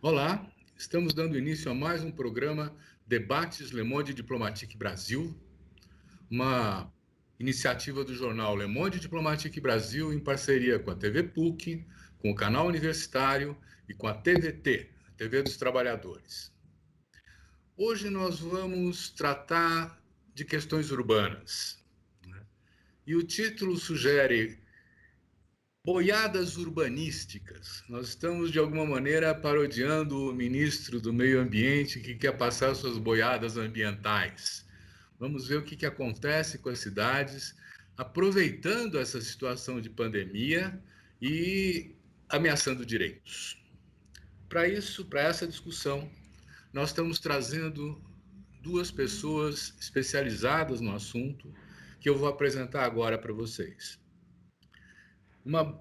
Olá, estamos dando início a mais um programa Debates Le Monde Diplomatique Brasil, uma iniciativa do jornal Le Monde Diplomatique Brasil em parceria com a TV PUC, com o canal universitário e com a TVT, a TV dos Trabalhadores. Hoje nós vamos tratar de questões urbanas. E o título sugere boiadas urbanísticas. Nós estamos, de alguma maneira, parodiando o ministro do Meio Ambiente que quer passar suas boiadas ambientais. Vamos ver o que acontece com as cidades, aproveitando essa situação de pandemia e ameaçando direitos. Para isso, para essa discussão, nós estamos trazendo duas pessoas especializadas no assunto que eu vou apresentar agora para vocês.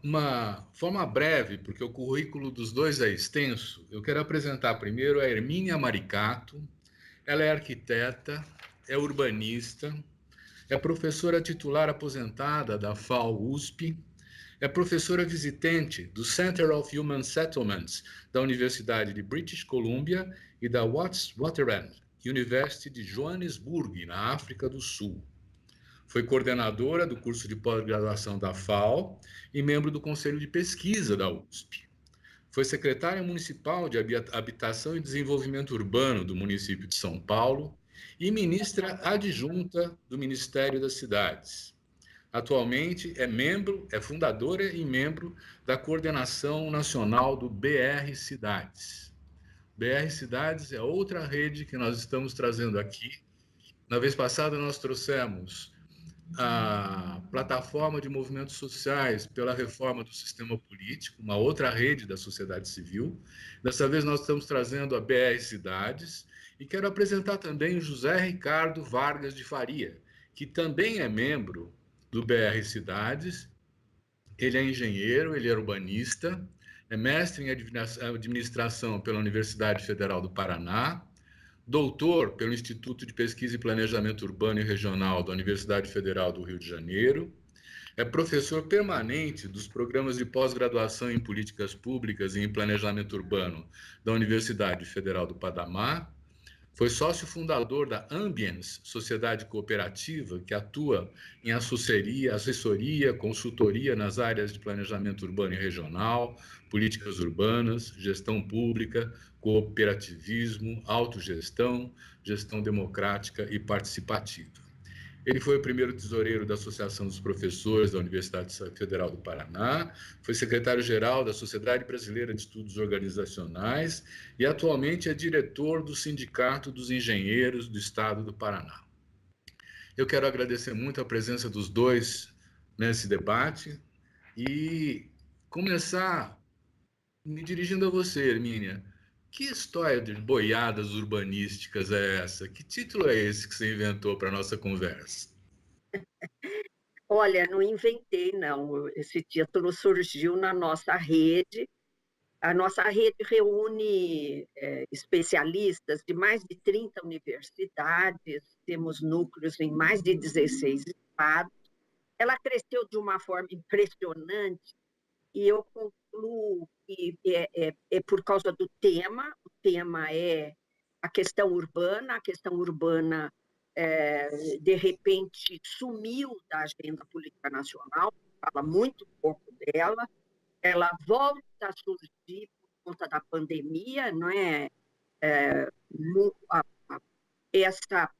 Uma forma breve, porque o currículo dos dois é extenso, eu quero apresentar primeiro a Hermínia Maricato. Ela é arquiteta, é urbanista, é professora titular aposentada da FAO-USP, é professora visitante do Center of Human Settlements da Universidade de British Columbia e da Witwatersrand University de Joanesburgo, na África do Sul. Foi coordenadora do curso de pós-graduação da FAO e membro do Conselho de Pesquisa da USP. Foi secretária municipal de Habitação e Desenvolvimento Urbano do município de São Paulo e ministra adjunta do Ministério das Cidades. Atualmente é fundadora e membro da Coordenação Nacional do BR Cidades. BR Cidades é outra rede que nós estamos trazendo aqui. Na vez passada nós trouxemos a plataforma de movimentos sociais pela reforma do sistema político, uma outra rede da sociedade civil. Dessa vez nós estamos trazendo a BR Cidades e quero apresentar também o José Ricardo Vargas de Faria, que também é membro do BR Cidades. Ele é engenheiro, ele é urbanista, é mestre em administração pela Universidade Federal do Paraná, doutor pelo Instituto de Pesquisa e Planejamento Urbano e Regional da Universidade Federal do Rio de Janeiro, é professor permanente dos programas de pós-graduação em Políticas Públicas e em Planejamento Urbano da Universidade Federal do Panamá, foi sócio fundador da Ambience, sociedade cooperativa que atua em assessoria, consultoria nas áreas de planejamento urbano e regional, políticas urbanas, gestão pública, cooperativismo, autogestão, gestão democrática e participativa. Ele foi o primeiro tesoureiro da Associação dos Professores da Universidade Federal do Paraná, foi secretário-geral da Sociedade Brasileira de Estudos Organizacionais e atualmente é diretor do Sindicato dos Engenheiros do Estado do Paraná. Eu quero agradecer muito a presença dos dois nesse debate e começar me dirigindo a você, Hermínia. Que história de boiadas urbanísticas é essa? Que título é esse que você inventou para a nossa conversa? Olha, não inventei, não. Esse título surgiu na nossa rede. A nossa rede reúne especialistas de mais de 30 universidades, temos núcleos em mais de 16 estados. Ela cresceu de uma forma impressionante e eu concluo que é por causa do tema. O tema é a questão urbana de repente sumiu da agenda política nacional, fala muito pouco dela, ela volta a surgir por conta da pandemia, não é?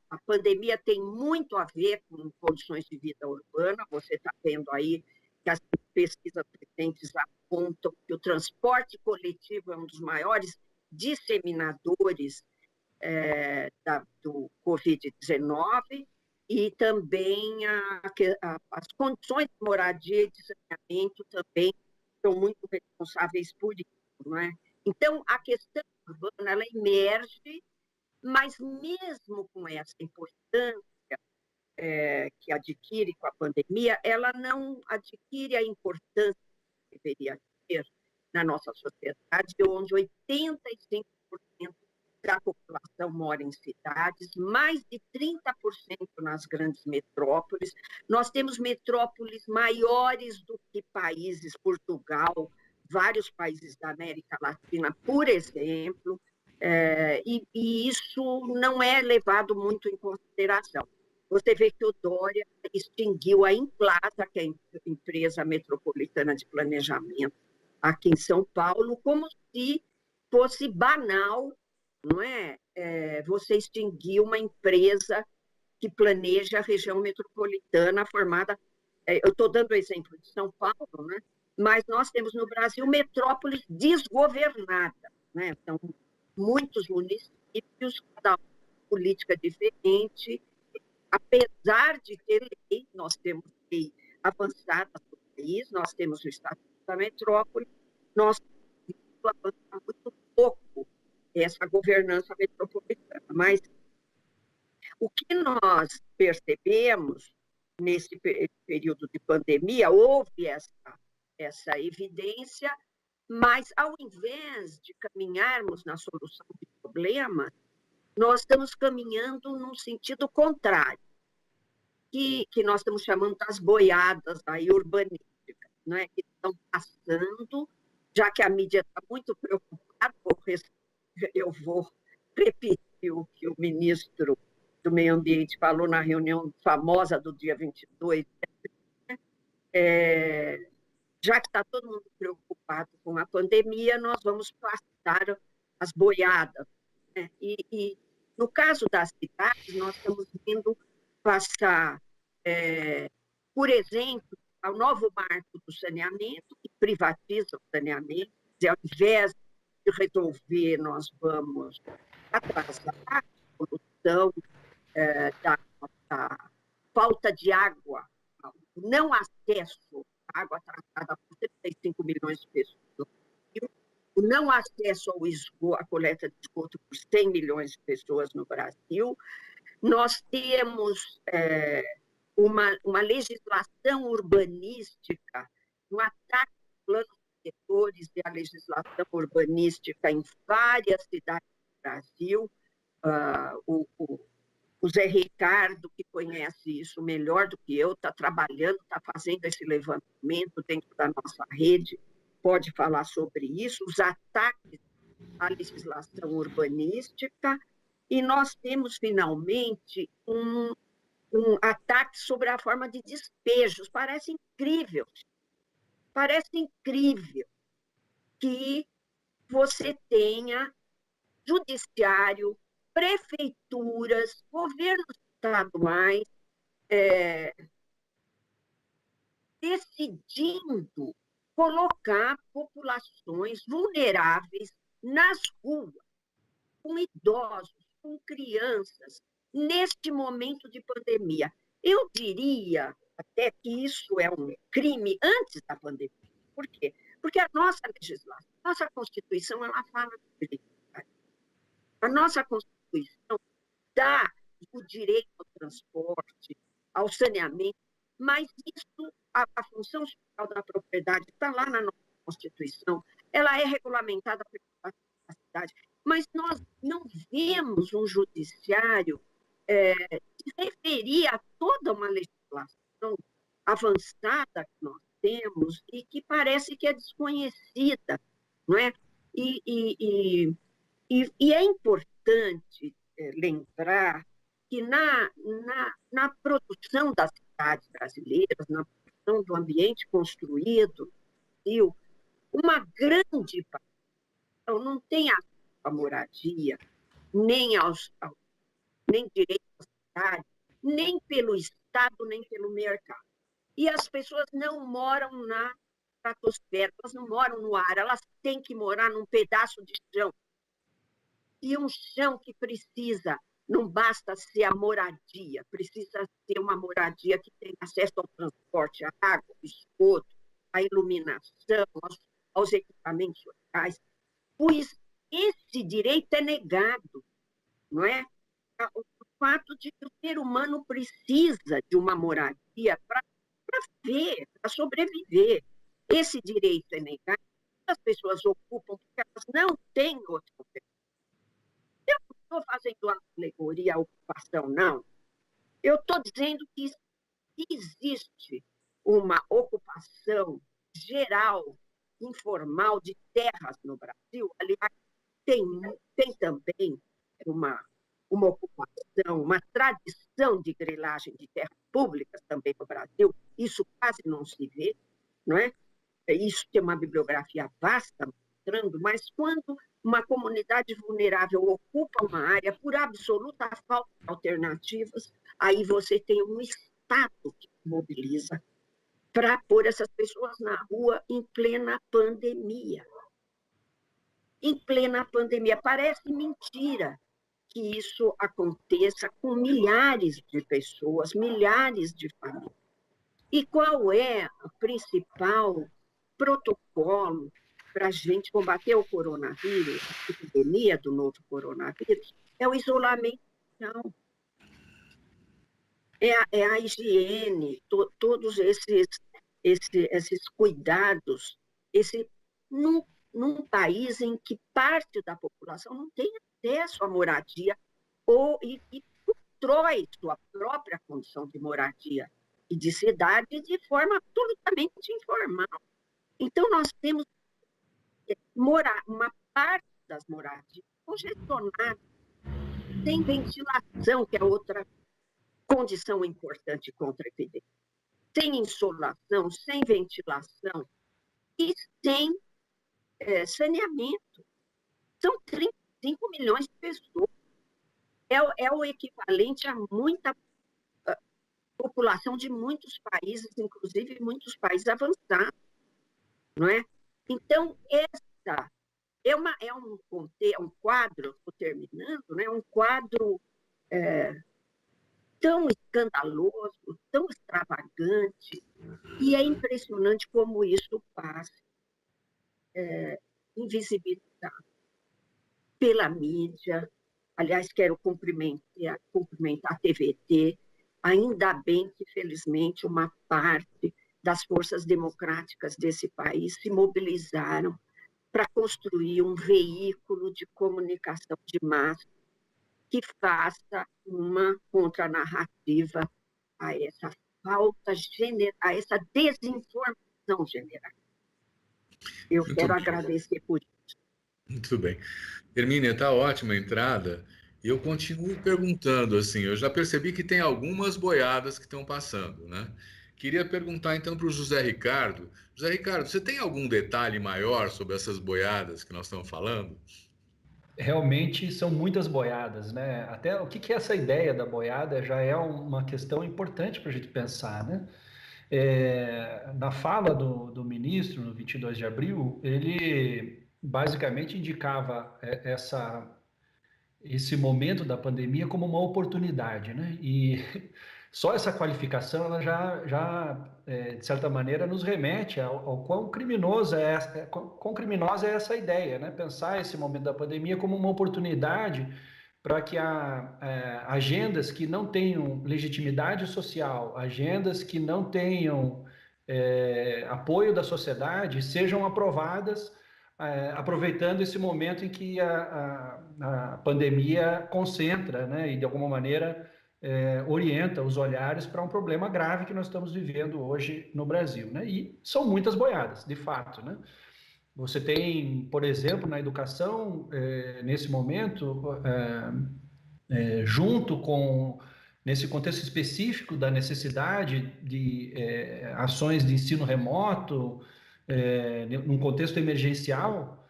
A pandemia tem muito a ver com condições de vida urbana. Você está vendo aí que as pesquisas recentes apontam que o transporte coletivo é um dos maiores disseminadores do Covid-19 e também as condições de moradia e de saneamento também são muito responsáveis por isso, não é? Então, a questão urbana, ela emerge, mas mesmo com essa importância que adquire com a pandemia, ela não adquire a importância que deveria ter na nossa sociedade, onde 85% da população mora em cidades, mais de 30% nas grandes metrópoles. Nós temos metrópoles maiores do que países, Portugal, vários países da América Latina, por exemplo, e isso não é levado muito em consideração. Você vê que o Dória extinguiu a Implasa, que é a empresa metropolitana de planejamento aqui em São Paulo, como se fosse banal, não é? Você extinguir uma empresa que planeja a região metropolitana formada. Eu estou dando o exemplo de São Paulo, né? Mas nós temos no Brasil metrópoles desgovernadas, né? Então, muitos municípios, cada um com política diferente, apesar de ter lei, nós temos lei avançada no país, nós temos o Estatuto da Metrópole, nós avançamos muito pouco essa governança metropolitana. Mas o que nós percebemos nesse período de pandemia, houve essa evidência, mas ao invés de caminharmos na solução de problemas, nós estamos caminhando num sentido contrário, que nós estamos chamando das boiadas aí urbanísticas, né? Que estão passando, já que a mídia está muito preocupada, eu vou repetir o que o ministro do Meio Ambiente falou na reunião famosa do dia 22, já que está todo mundo preocupado com a pandemia, nós vamos passar as boiadas, né? E no caso das cidades, nós estamos vendo passar, por exemplo, ao novo marco do saneamento, que privatiza o saneamento, e ao invés de resolver, nós vamos atrasar a solução da falta de água, o não acesso à água tratada por 35 milhões de pessoas no Brasil, o não acesso ao esgoto, à coleta de esgoto por 100 milhões de pessoas no Brasil. Nós temos uma legislação urbanística, um ataque aos planos diretores e à legislação urbanística em várias cidades do Brasil. O Zé Ricardo, que conhece isso melhor do que eu, está trabalhando, está fazendo esse levantamento dentro da nossa rede, pode falar sobre isso, os ataques à legislação urbanística, e nós temos, finalmente, um ataque sobre a forma de despejos. Parece incrível que você tenha judiciário, prefeituras, governos estaduais decidindo colocar populações vulneráveis nas ruas, com idosos, com crianças, neste momento de pandemia. Eu diria até que isso é um crime antes da pandemia. Por quê? Porque a nossa legislação, nossa Constituição, ela fala de liberdade. A nossa Constituição dá o direito ao transporte, ao saneamento, mas isso, a função social da propriedade está lá na nossa Constituição, ela é regulamentada pela cidade, mas nós não vemos um judiciário se referir a toda uma legislação avançada que nós temos e que parece que é desconhecida, não é? E é importante lembrar que na produção das cidades brasileiras, na produção do ambiente construído, uma grande parte não tem a moradia, nem direito à cidade, nem pelo Estado, nem pelo mercado. E as pessoas não moram na estratosfera, elas não moram no ar, elas têm que morar num pedaço de chão. E um chão que precisa, não basta ser a moradia, precisa ser uma moradia que tenha acesso ao transporte, à água, ao esgoto, à iluminação, aos equipamentos sociais, pois esse direito é negado, não é? O fato de que o ser humano precisa de uma moradia para para sobreviver. Esse direito é negado, as pessoas ocupam porque elas não têm outra alternativa. Eu não estou fazendo uma alegoria à ocupação, não. Eu estou dizendo que existe uma ocupação geral informal de terras no Brasil. Aliás, tem também uma ocupação, uma tradição de grilagem de terras públicas também no Brasil. Isso quase não se vê, não é? Isso tem uma bibliografia vasta mostrando, mas quando uma comunidade vulnerável ocupa uma área por absoluta falta de alternativas, aí você tem um Estado que mobiliza para pôr essas pessoas na rua em plena pandemia. Em plena pandemia. Parece mentira que isso aconteça com milhares de pessoas, milhares de famílias. E qual é o principal protocolo para a gente combater o coronavírus, a epidemia do novo coronavírus? É o isolamento social. É a higiene, todos esses cuidados, num país em que parte da população não tem acesso à moradia e constrói sua própria condição de moradia e de cidade de forma absolutamente informal. Então, nós temos uma parte das moradias congestionadas, sem ventilação, que é outra condição importante contra a epidemia, sem insolação, sem ventilação e sem saneamento. São 35 milhões de pessoas. É o equivalente a muita população de muitos países, inclusive muitos países avançados, não é? Então, essa é um quadro, estou terminando, né? Um quadro tão escandaloso, tão extravagante, e é impressionante como isso passa invisibilizado pela mídia. Aliás, quero cumprimentar a TVT, ainda bem que, felizmente, uma parte das forças democráticas desse país se mobilizaram para construir um veículo de comunicação de massa que faça uma contranarrativa a essa a essa desinformação general. Eu quero agradecer por isso. Muito bem. Hermínia, está ótima a entrada. E eu continuo perguntando, assim, eu já percebi que tem algumas boiadas que estão passando, né? Queria perguntar então para o José Ricardo. José Ricardo, você tem algum detalhe maior sobre essas boiadas que nós estamos falando? Realmente são muitas boiadas, né? Até o que é essa ideia da boiada já é uma questão importante para a gente pensar, né? Na fala do ministro, no 22 de abril, ele basicamente indicava esse momento da pandemia como uma oportunidade, né? E só essa qualificação, ela de certa maneira, nos remete ao quão quão criminosa é essa ideia, né? Pensar esse momento da pandemia como uma oportunidade para que agendas que não tenham legitimidade social, agendas que não tenham apoio da sociedade, sejam aprovadas, aproveitando esse momento em que a pandemia concentra, né, e de alguma maneira orienta os olhares para um problema grave que nós estamos vivendo hoje no Brasil, né? E são muitas boiadas, de fato, né? Você tem, por exemplo, na educação, nesse momento, junto com, nesse contexto específico da necessidade de ações de ensino remoto, num contexto emergencial,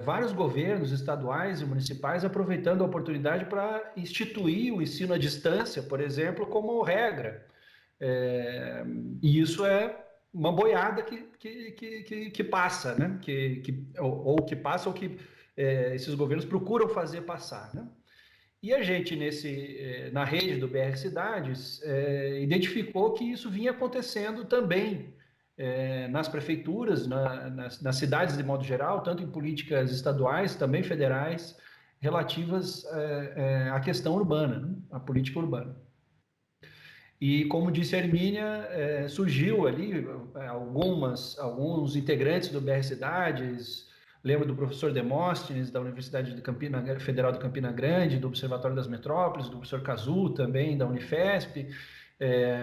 vários governos estaduais e municipais aproveitando a oportunidade para instituir o ensino à distância, por exemplo, como regra. E isso é uma boiada que passa, né? Ou que passa, ou que esses governos procuram fazer passar, né? E a gente, na rede do BR Cidades, identificou que isso vinha acontecendo também nas prefeituras, nas cidades de modo geral, tanto em políticas estaduais, também federais, relativas à questão urbana, né? À política urbana. E, como disse a Hermínia, surgiu ali alguns integrantes do BR Cidades. Lembro do professor Demóstenes, da Universidade Federal de Campina Grande, do Observatório das Metrópoles, do professor Cazu, também, da Unifesp,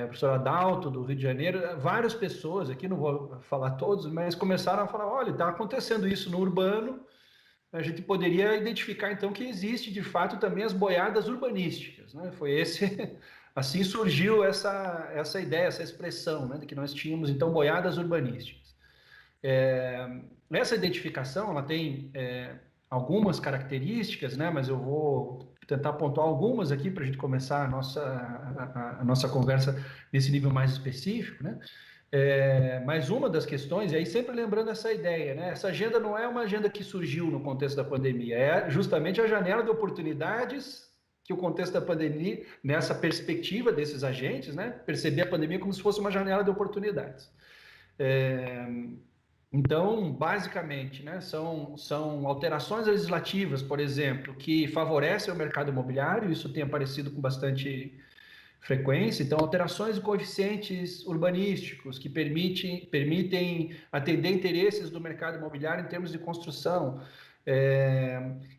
professor Adalto, do Rio de Janeiro, várias pessoas, aqui não vou falar todos, mas começaram a falar, olha, está acontecendo isso no urbano, a gente poderia identificar, então, que existe, de fato, também as boiadas urbanísticas, né? Foi assim surgiu essa ideia, essa expressão, né, de que nós tínhamos, então, boiadas urbanísticas. Essa identificação, ela tem algumas características, né, mas eu vou tentar pontuar algumas aqui para a gente começar a nossa conversa nesse nível mais específico, né? Mas uma das questões, e aí sempre lembrando essa ideia, né? Essa agenda não é uma agenda que surgiu no contexto da pandemia, é justamente a janela de oportunidades que o contexto da pandemia, nessa perspectiva desses agentes, né? Perceber a pandemia como se fosse uma janela de oportunidades. Então, basicamente, né, são alterações legislativas, por exemplo, que favorecem o mercado imobiliário, isso tem aparecido com bastante frequência. Então, alterações de coeficientes urbanísticos que permitem atender interesses do mercado imobiliário em termos de construção.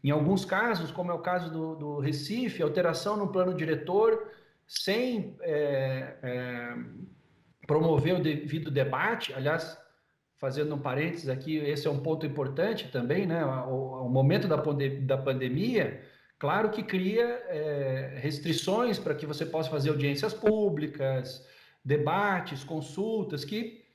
Em alguns casos, como é o caso do Recife, alteração no plano diretor sem promover o devido debate. Aliás, fazendo um parênteses aqui, esse é um ponto importante também, né? O momento da pandemia, claro que cria restrições para que você possa fazer audiências públicas, debates, consultas, que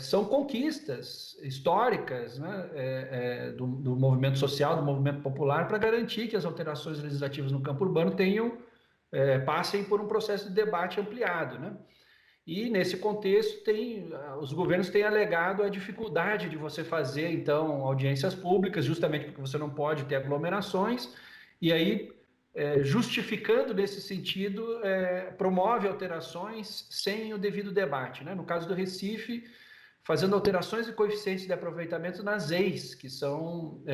são conquistas históricas, né? Do movimento social, do movimento popular, para garantir que as alterações legislativas no campo urbano passem por um processo de debate ampliado, né? E, nesse contexto, os governos têm alegado a dificuldade de você fazer, então, audiências públicas, justamente porque você não pode ter aglomerações, e aí, justificando nesse sentido, promove alterações sem o devido debate, né? No caso do Recife, fazendo alterações de coeficientes de aproveitamento nas EIs, que são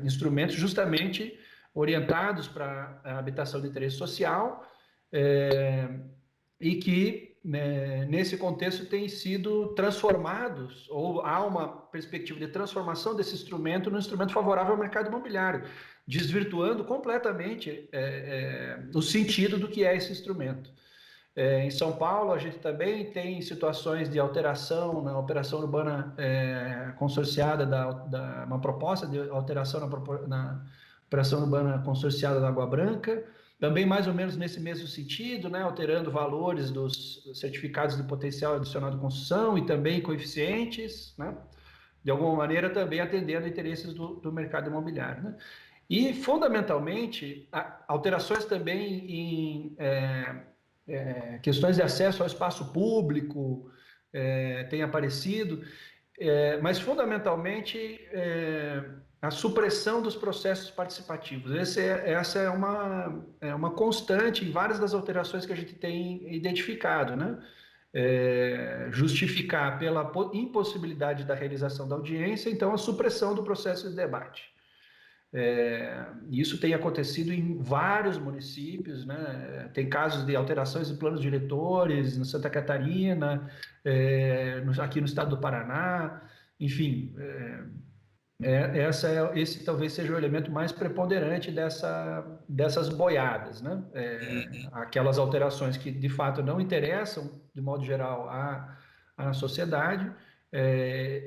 instrumentos justamente orientados para a habitação de interesse social, e que, né, nesse contexto, têm sido transformados, ou há uma perspectiva de transformação desse instrumento num instrumento favorável ao mercado imobiliário, desvirtuando completamente o sentido do que é esse instrumento. Em São Paulo, a gente também tem situações de alteração na operação urbana consorciada, uma proposta de alteração na operação urbana consorciada da Água Branca, também mais ou menos nesse mesmo sentido, né, alterando valores dos certificados de potencial adicional de construção e também coeficientes, né, de alguma maneira também atendendo interesses do mercado imobiliário, né? E, fundamentalmente, alterações também em questões de acesso ao espaço público têm aparecido, mas, fundamentalmente, a supressão dos processos participativos. Essa é uma constante em várias das alterações que a gente tem identificado, né? Justificar pela impossibilidade da realização da audiência, então, a supressão do processo de debate. Isso tem acontecido em vários municípios, né? Tem casos de alterações de planos diretores em Santa Catarina, aqui no estado do Paraná, enfim. Esse talvez seja o elemento mais preponderante dessas boiadas, né? Aquelas alterações que, de fato, não interessam, de modo geral, à sociedade,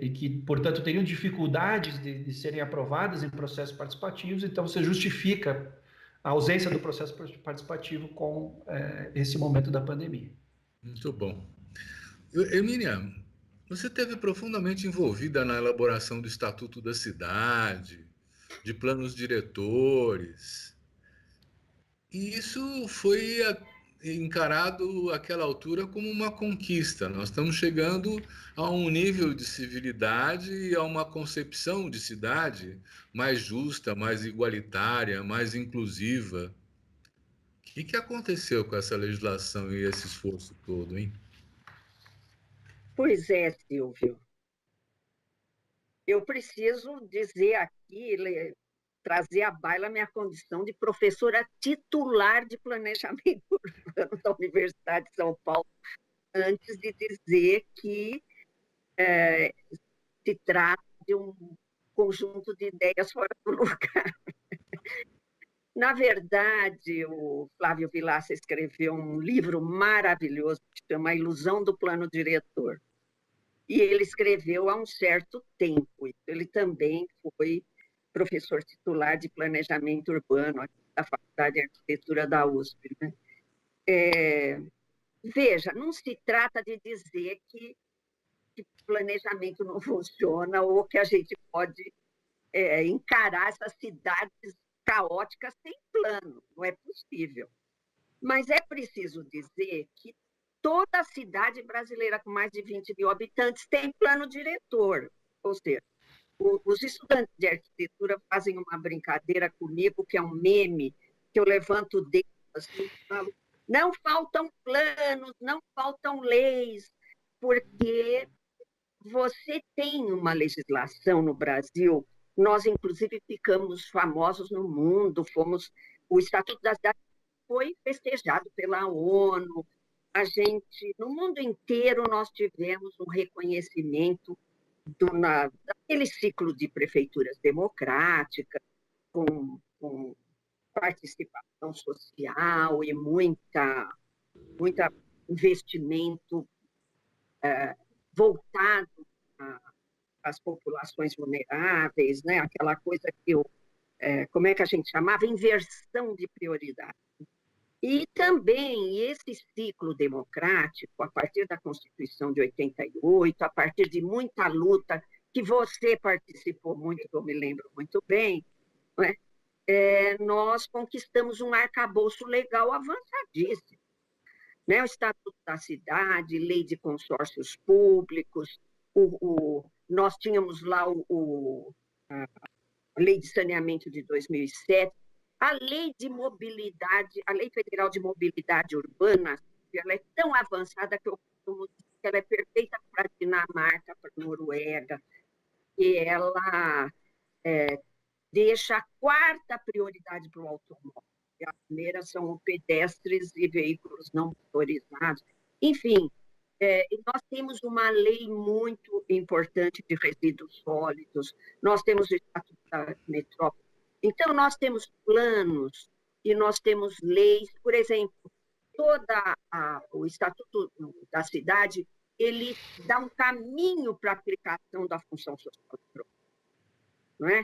e que, portanto, teriam dificuldades de serem aprovadas em processos participativos, então você justifica a ausência do processo participativo com esse momento da pandemia. Muito bom. Emília, você esteve profundamente envolvida na elaboração do Estatuto da Cidade, de planos diretores, e isso foi encarado àquela altura como uma conquista. Nós estamos chegando a um nível de civilidade e a uma concepção de cidade mais justa, mais igualitária, mais inclusiva. O que aconteceu com essa legislação e esse esforço todo, hein? Pois é, Silvio. Eu preciso dizer aqui, trazer à baila a minha condição de professora titular de planejamento urbano da Universidade de São Paulo, antes de dizer que se trata de um conjunto de ideias fora do lugar. Na verdade, o Flávio Vilaça escreveu um livro maravilhoso que se chama A Ilusão do Plano Diretor. E ele escreveu há um certo tempo. Ele também foi professor titular de planejamento urbano da Faculdade de Arquitetura da USP, né? Veja, não se trata de dizer que planejamento não funciona ou que a gente pode encarar essas cidades caóticas sem plano. Não é possível. Mas é preciso dizer que toda cidade brasileira com mais de 20 mil habitantes tem plano diretor. Ou seja, os estudantes de arquitetura fazem uma brincadeira comigo, que é um meme, que eu levanto o dedo assim, e falo, não faltam planos, não faltam leis, porque você tem uma legislação no Brasil, nós, inclusive, ficamos famosos no mundo, o Estatuto da Cidade foi festejado pela ONU, no mundo inteiro, nós tivemos um reconhecimento daquele ciclo de prefeituras democráticas, com participação social e muita investimento voltado às populações vulneráveis, né? Aquela coisa que como é que a gente chamava? Inversão de prioridade. E também esse ciclo democrático, a partir da Constituição de 88, a partir de muita luta, que você participou muito, que eu me lembro muito bem, não é? Nós conquistamos um arcabouço legal avançadíssimo. Né? O Estatuto da Cidade, Lei de Consórcios Públicos, nós tínhamos lá a Lei de Saneamento de 2007, a Lei de Mobilidade, a Lei Federal de Mobilidade Urbana, ela é tão avançada que eu costumo dizer que ela é perfeita para a Dinamarca, para a Noruega, e ela deixa a quarta prioridade para o automóvel. A primeira são pedestres e veículos não motorizados. Enfim, nós temos uma lei muito importante de resíduos sólidos, nós temos o Estatuto da Metrópole. Então, nós temos planos e nós temos leis. Por exemplo, o Estatuto da Cidade, ele dá um caminho para a aplicação da função social, não é?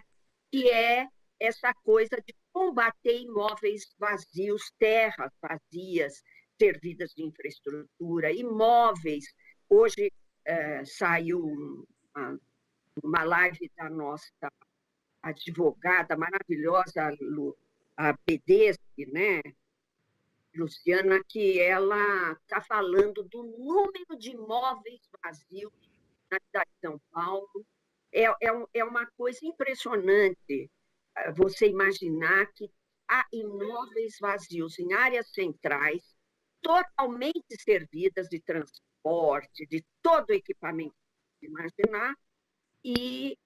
Que é essa coisa de combater imóveis vazios, terras vazias, servidas de infraestrutura, imóveis. Hoje saiu uma live da nossa advogada maravilhosa, a Pedeschi, né? Luciana, que ela está falando do número de imóveis vazios na cidade de São Paulo. É uma coisa impressionante você imaginar que há imóveis vazios em áreas centrais, totalmente servidas de transporte, de todo o equipamento que imaginar, e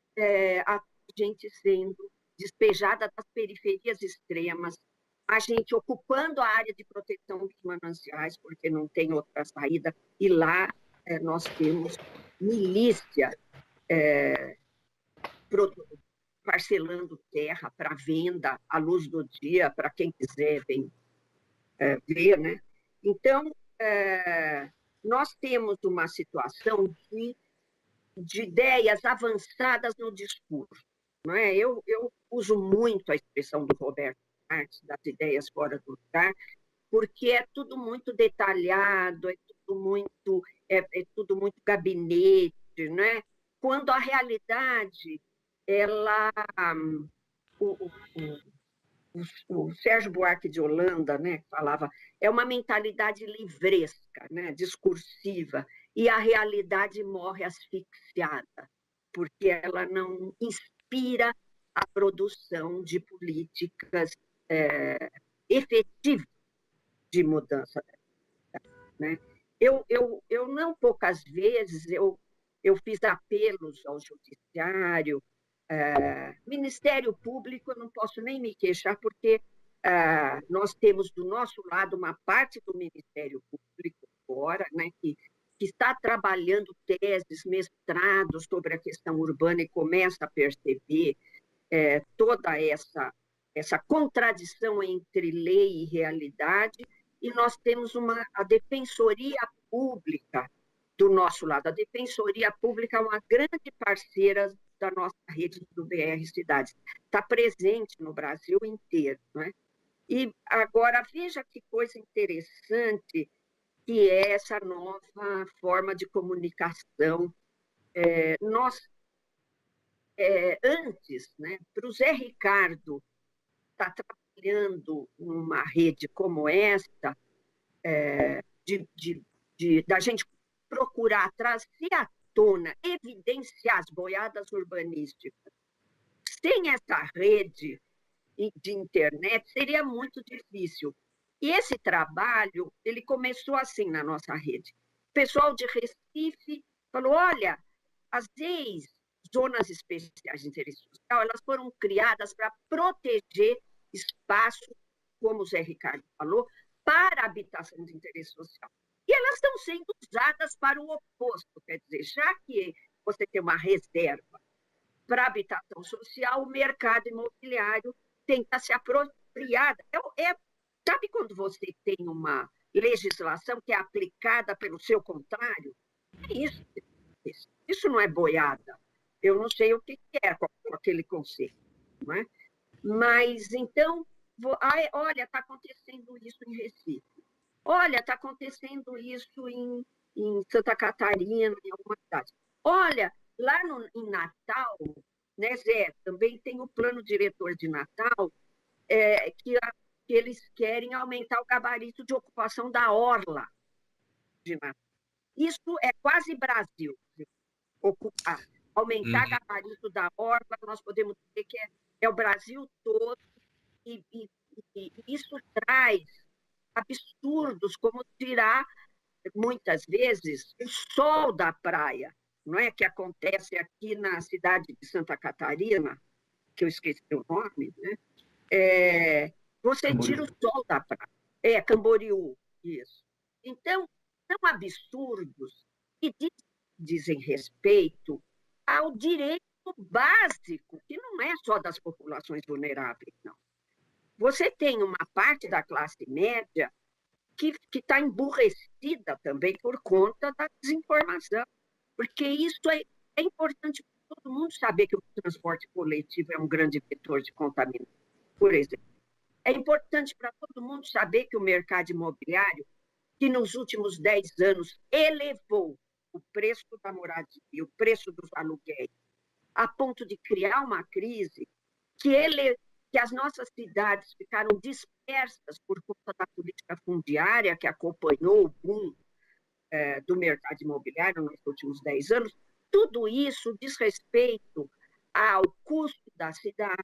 a gente sendo despejada das periferias extremas, a gente ocupando a área de proteção dos mananciais, porque não tem outra saída, e lá nós temos milícia parcelando terra para venda à luz do dia, para quem quiser ver, né? Então, nós temos uma situação de ideias avançadas no discurso. Não é? Eu uso muito a expressão do Roberto Marques, das ideias fora do lugar, porque é tudo muito detalhado, é tudo muito gabinete, né? Quando a realidade, o Sérgio Buarque de Holanda, né, falava, é uma mentalidade livresca, né, discursiva, e a realidade morre asfixiada, porque ela não inspira a produção de políticas efetivas de mudança, né? Eu não poucas vezes eu fiz apelos ao judiciário, Ministério Público, eu não posso nem me queixar, porque nós temos do nosso lado uma parte do Ministério Público agora, né, que está trabalhando teses, mestrados sobre a questão urbana e começa a perceber toda essa essa contradição entre lei e realidade, e nós temos a Defensoria Pública do nosso lado. A Defensoria Pública é uma grande parceira da nossa rede do BR Cidades. Está presente no Brasil inteiro, né? E agora, veja que coisa interessante que é essa nova forma de comunicação. Antes, né, para o Zé Ricardo estar trabalhando numa rede como esta, da gente procurar trazer à tona, evidenciar as boiadas urbanísticas. Sem essa rede de internet, seria muito difícil. E esse trabalho, ele começou assim na nossa rede. O pessoal de Recife falou, olha, as zonas especiais de interesse social, elas foram criadas para proteger espaços, como o Zé Ricardo falou, para a habitação de interesse social. E elas estão sendo usadas para o oposto, quer dizer, já que você tem uma reserva para habitação social, o mercado imobiliário tenta se apropriar. Sabe quando você tem uma legislação que é aplicada pelo seu contrário? É isso. Isso não é boiada. Eu não sei o que é com aquele conceito. Não é? Mas, então, olha, está acontecendo isso em Recife. Olha, está acontecendo isso em Santa Catarina, em alguma cidade. Olha, lá em Natal, né, Zé, também tem o plano diretor de Natal, que eles querem aumentar o gabarito de ocupação da orla de Natal. Isso é quase Brasil, aumentar o gabarito da orla, nós podemos dizer que é o Brasil todo, e isso traz absurdos, como tirar, muitas vezes, o sol da praia, não é? Que acontece aqui na cidade de Santa Catarina, que eu esqueci o nome, né? Você tira o sol da praia. Camboriú, isso. Então, são absurdos que dizem respeito ao direito básico, que não é só das populações vulneráveis, não. Você tem uma parte da classe média que está emburrecida também por conta da desinformação, porque isso é importante para todo mundo saber que o transporte coletivo é um grande vetor de contaminação, por exemplo. É importante para todo mundo saber que o mercado imobiliário, que nos últimos 10 anos elevou o preço da moradia e o preço dos aluguéis, a ponto de criar uma crise que as nossas cidades ficaram dispersas por conta da política fundiária que acompanhou o boom do mercado imobiliário nos últimos 10 anos, tudo isso diz respeito ao custo da cidade.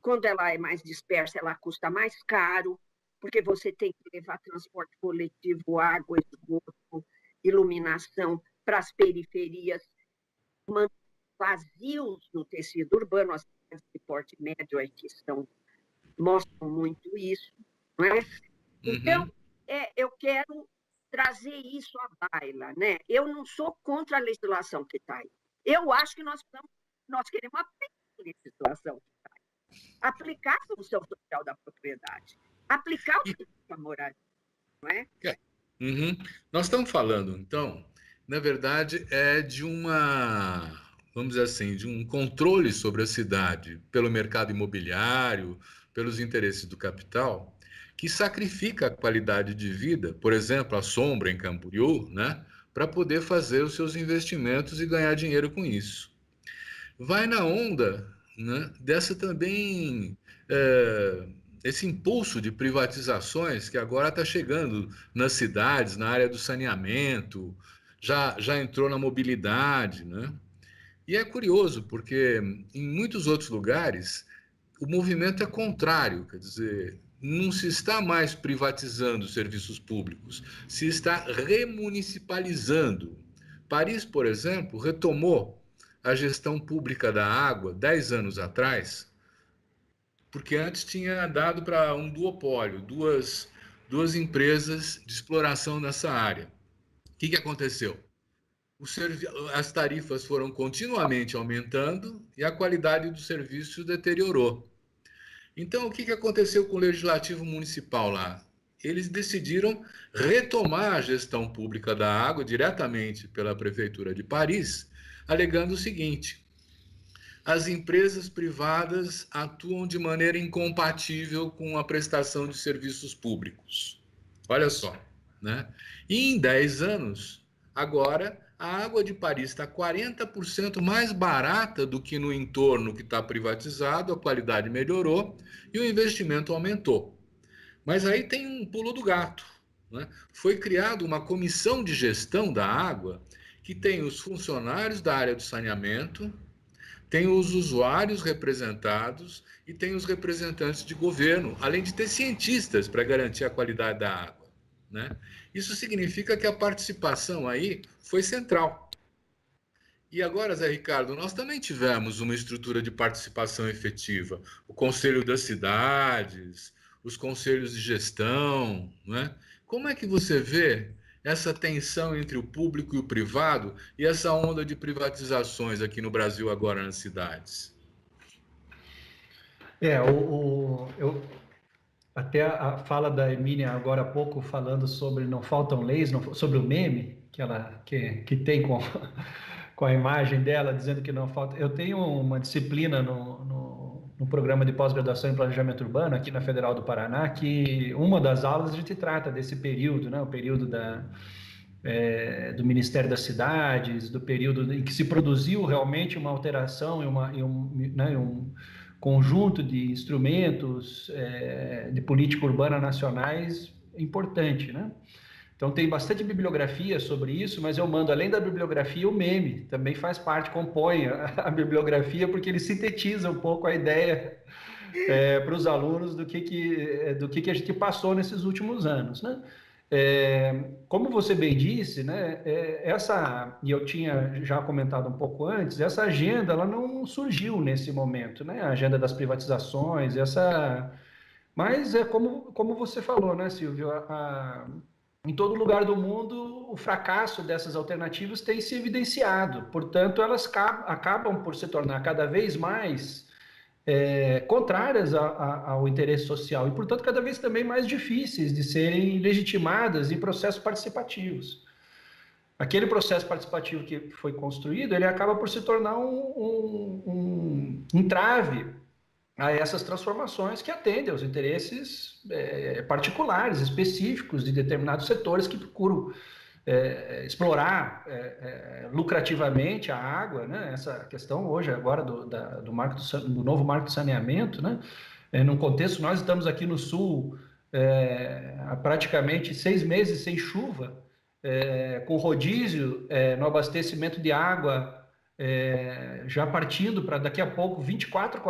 Quando ela é mais dispersa, ela custa mais caro, porque você tem que levar transporte coletivo, água, esgoto, iluminação para as periferias, vazios no tecido urbano, as cidades de porte médio aí que mostram muito isso, não é? Então, eu quero trazer isso à baila, né? Eu não sou contra a legislação que está aí. Eu acho que nós queremos aplicar a legislação que está aí. Aplicar a função social da propriedade. Aplicar o direito à moradia, não é? Nós estamos falando, então, na verdade, de vamos dizer assim, de um controle sobre a cidade pelo mercado imobiliário, pelos interesses do capital, que sacrifica a qualidade de vida, por exemplo, a Sombra em Camboriú, né, para poder fazer os seus investimentos e ganhar dinheiro com isso. Vai na onda, né, dessa também, esse impulso de privatizações que agora está chegando nas cidades, na área do saneamento, já entrou na mobilidade, né? E é curioso, porque em muitos outros lugares o movimento é contrário, quer dizer, não se está mais privatizando os serviços públicos, se está remunicipalizando. Paris, por exemplo, retomou a gestão pública da água 10 anos atrás, porque antes tinha dado para um duopólio, duas empresas de exploração nessa área. O que aconteceu? As tarifas foram continuamente aumentando e a qualidade do serviço deteriorou. Então, o que aconteceu com o Legislativo Municipal lá? Eles decidiram retomar a gestão pública da água diretamente pela Prefeitura de Paris, alegando o seguinte: as empresas privadas atuam de maneira incompatível com a prestação de serviços públicos. Olha só, né? E em 10 anos, agora, a água de Paris está 40% mais barata do que no entorno que está privatizado, a qualidade melhorou e o investimento aumentou. Mas aí tem um pulo do gato, né? Foi criada uma comissão de gestão da água que tem os funcionários da área do saneamento, tem os usuários representados e tem os representantes de governo, além de ter cientistas para garantir a qualidade da água, né? Isso significa que a participação aí foi central. E agora, Zé Ricardo, nós também tivemos uma estrutura de participação efetiva. O Conselho das Cidades, os conselhos de gestão, não é? Como é que você vê essa tensão entre o público e o privado e essa onda de privatizações aqui no Brasil agora nas cidades? Eu até a fala da Emília agora há pouco falando sobre não faltam leis, sobre o meme que tem com a imagem dela dizendo que não falta. Eu tenho uma disciplina no programa de pós-graduação em planejamento urbano aqui na Federal do Paraná, que uma das aulas a gente trata desse período, né? O período do Ministério das Cidades, do período em que se produziu realmente uma alteração e um conjunto de instrumentos de política urbana nacionais importante, né? Então tem bastante bibliografia sobre isso, mas eu mando, além da bibliografia, o meme também faz parte, compõe a bibliografia, porque ele sintetiza um pouco a ideia para os alunos do que a gente passou nesses últimos anos, né? Como você bem disse, né, e eu tinha já comentado um pouco antes, essa agenda ela não surgiu nesse momento, né? A agenda das privatizações, mas é como você falou, né, Silvio? Em todo lugar do mundo, o fracasso dessas alternativas tem se evidenciado. Portanto, elas acabam por se tornar cada vez mais contrárias ao interesse social e, portanto, cada vez também mais difíceis de serem legitimadas em processos participativos. Aquele processo participativo que foi construído, ele acaba por se tornar um entrave a essas transformações que atendem aos interesses particulares, específicos de determinados setores que procuram explorar lucrativamente a água, né? Essa questão hoje agora do novo marco do saneamento, né? Num contexto, nós estamos aqui no sul há praticamente 6 meses sem chuva, com rodízio no abastecimento de água, já partindo para daqui a pouco 24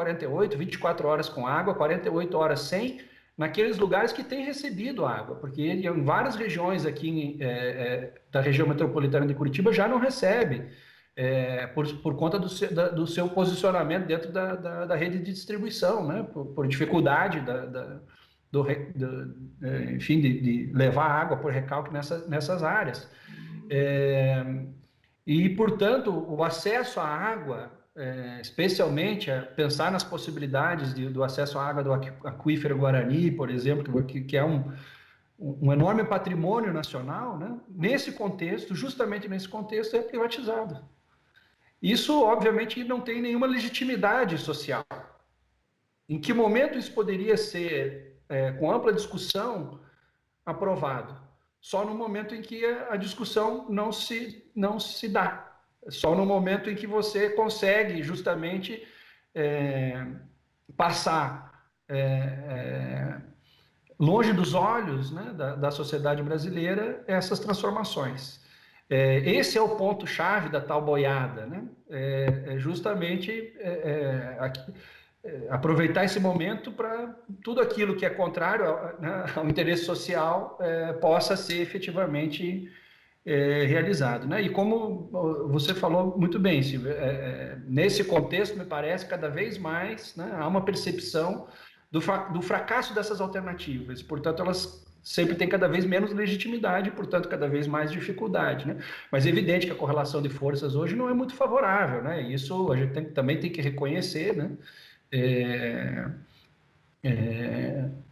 horas com água, 48 horas sem, naqueles lugares que têm recebido água, porque em várias regiões aqui da região metropolitana de Curitiba já não recebe, por conta do seu posicionamento dentro da rede de distribuição, né? Por dificuldade enfim, de levar água por recalque nessas áreas. E, portanto, o acesso à água, especialmente pensar nas possibilidades do acesso à água do aquífero Guarani, por exemplo, que é um enorme patrimônio nacional, né? Justamente nesse contexto, é privatizado. Isso, obviamente, não tem nenhuma legitimidade social. Em que momento isso poderia ser, com ampla discussão, aprovado? Só no momento em que a discussão não se dá. Só no momento em que você consegue justamente passar longe dos olhos, né, da sociedade brasileira essas transformações. Esse é o ponto-chave da tal boiada, né? Justamente aproveitar esse momento para tudo aquilo que é contrário ao interesse social possa ser efetivamente realizado, né? E como você falou muito bem, Silvia, nesse contexto, me parece, cada vez mais, né, há uma percepção do fracasso dessas alternativas, portanto, elas sempre têm cada vez menos legitimidade, portanto, cada vez mais dificuldade, né? Mas é evidente que a correlação de forças hoje não é muito favorável, né? Isso a gente também tem que reconhecer, né?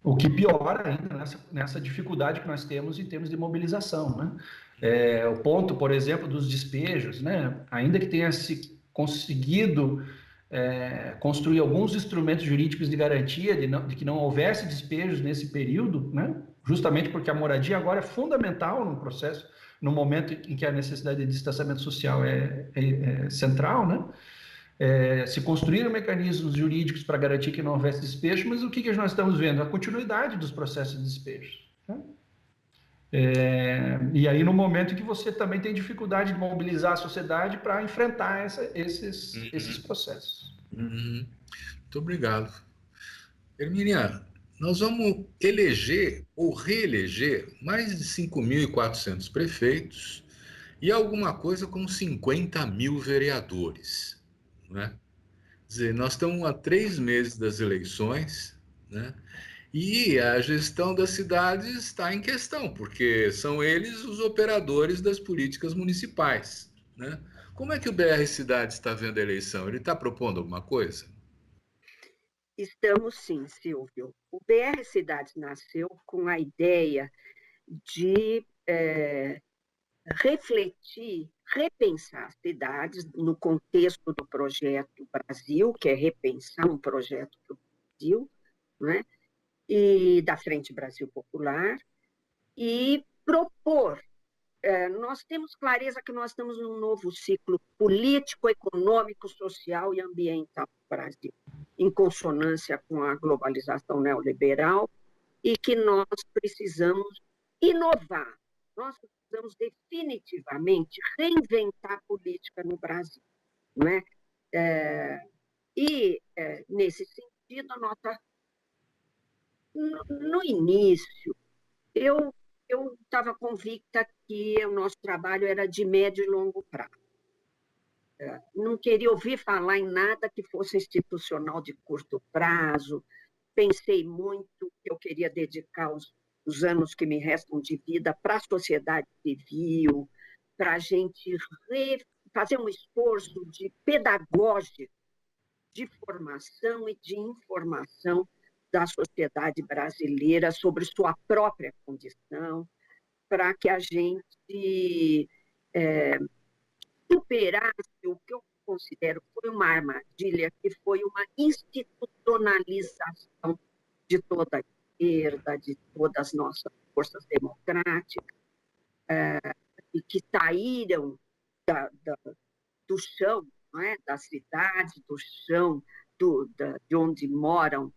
O que piora ainda nessa dificuldade que nós temos em termos de mobilização, né? O ponto, por exemplo, dos despejos, né? Ainda que tenha se conseguido construir alguns instrumentos jurídicos de garantia de que não houvesse despejos nesse período, né? Justamente porque a moradia agora é fundamental no processo, no momento em que a necessidade de distanciamento social é central, né? Se construíram mecanismos jurídicos para garantir que não houvesse despejo, mas o que nós estamos vendo? A continuidade dos processos de despejo. Né? E aí, no momento em que você também tem dificuldade de mobilizar a sociedade para enfrentar esses processos. Muito obrigado. Hermínia, nós vamos eleger ou reeleger mais de 5.400 prefeitos e alguma coisa como 50 mil vereadores, né? Quer dizer, nós estamos há 3 meses das eleições, né? E a gestão das cidades está em questão, porque são eles os operadores das políticas municipais, né? Como é que o BR Cidades está vendo a eleição? Ele está propondo alguma coisa? Estamos sim, Silvio. O BR Cidades nasceu com a ideia de refletir, repensar as cidades no contexto do projeto Brasil, que é repensar um projeto do Brasil, né? E da Frente Brasil Popular, e propor. Nós temos clareza que nós estamos num novo ciclo político, econômico, social e ambiental no Brasil, em consonância com a globalização neoliberal, e que nós precisamos inovar. Nós precisamos definitivamente reinventar a política no Brasil. Não é? Nesse sentido, no início, eu estava convicta que o nosso trabalho era de médio e longo prazo. Não queria ouvir falar em nada que fosse institucional de curto prazo. Pensei muito que eu queria dedicar os anos que me restam de vida para a sociedade civil, para a gente fazer um esforço de pedagógico, de formação e de informação da sociedade brasileira sobre sua própria condição, para que a gente superasse o que eu considero que foi uma armadilha, que foi uma institucionalização de toda a esquerda, de todas as nossas forças democráticas, e que saíram do chão, não é? Da cidade, do chão, de onde moram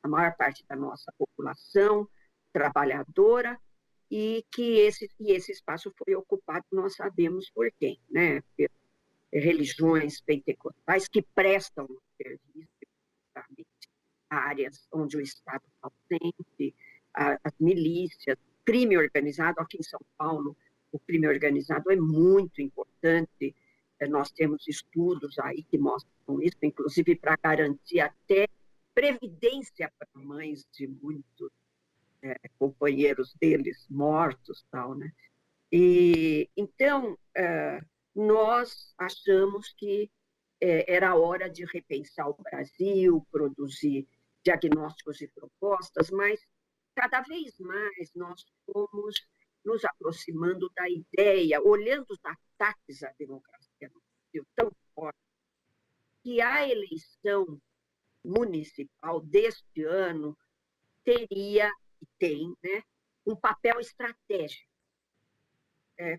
a maior parte da nossa população trabalhadora, e que esse espaço foi ocupado, nós sabemos por quem, né? Religiões pentecostais que prestam serviço, áreas onde o Estado está ausente, as milícias, crime organizado. Aqui em São Paulo, o crime organizado é muito importante. Nós temos estudos aí que mostram isso, inclusive para garantir até previdência para mães de muitos companheiros deles mortos, tal, né? E então nós achamos que era hora de repensar o Brasil, produzir diagnósticos e propostas, mas cada vez mais nós fomos nos aproximando da ideia, olhando os ataques à democracia no Brasil tão forte, que a eleição municipal deste ano teria e tem, né, um papel estratégico.